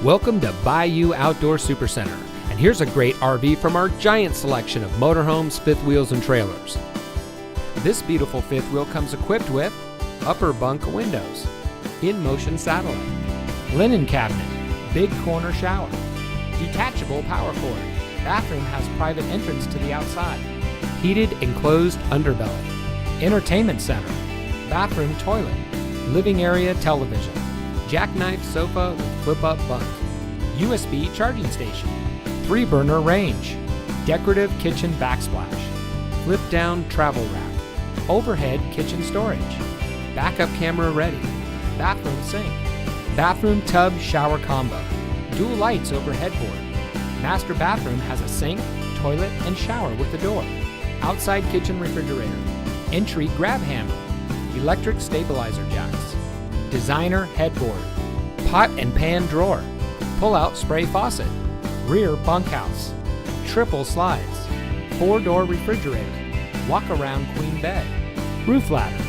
Welcome to Bayou Outdoor Supercenter, and here's a great RV from our giant selection of motorhomes, fifth wheels, and trailers. This beautiful fifth wheel comes equipped with upper bunk windows, in-motion satellite, linen cabinet, big corner shower, detachable power cord, bathroom has private entrance to the outside, heated enclosed underbelly, entertainment center, bathroom toilet, living area television, jackknife sofa with flip-up bunk, USB charging station, 3-burner range, decorative kitchen backsplash, flip-down travel rack, overhead kitchen storage, backup camera ready, bathroom sink, bathroom tub shower combo, dual lights over headboard, master bathroom has a sink, toilet, and shower with a door, outside kitchen refrigerator, entry grab handle, electric stabilizer jacks, designer headboard, pot and pan drawer, pull-out spray faucet, rear bunkhouse, triple slides, 4-door refrigerator, walk-around queen bed, roof ladder,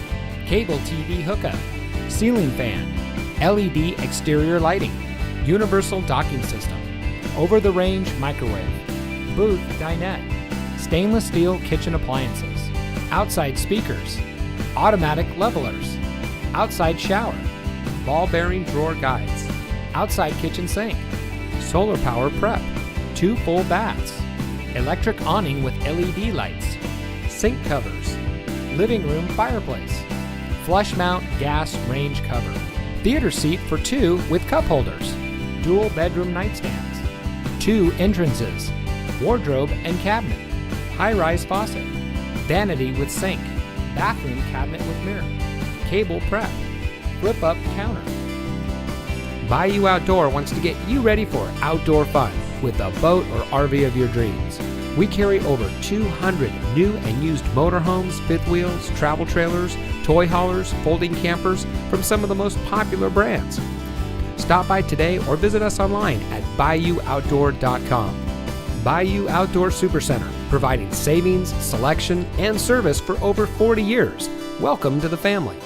cable TV hookup, ceiling fan, LED exterior lighting, universal docking system, over-the-range microwave, booth dinette, stainless steel kitchen appliances, outside speakers, automatic levelers, outside shower, ball bearing drawer guides, outside kitchen sink, solar power prep, 2 full baths, electric awning with LED lights, sink covers, living room fireplace, flush mount gas range cover, theater seat for 2 with cup holders, dual bedroom nightstands, 2 entrances, wardrobe and cabinet, high-rise faucet, vanity with sink, bathroom cabinet with mirror, cable prep, flip-up counter. Bayou Outdoor wants to get you ready for outdoor fun with the boat or RV of your dreams. We carry over 200 new and used motorhomes, fifth wheels, travel trailers, toy haulers, folding campers from some of the most popular brands. Stop by today or visit us online at BayouOutdoor.com. Bayou Outdoor Supercenter, providing savings, selection, and service for over 40 years. Welcome to the family.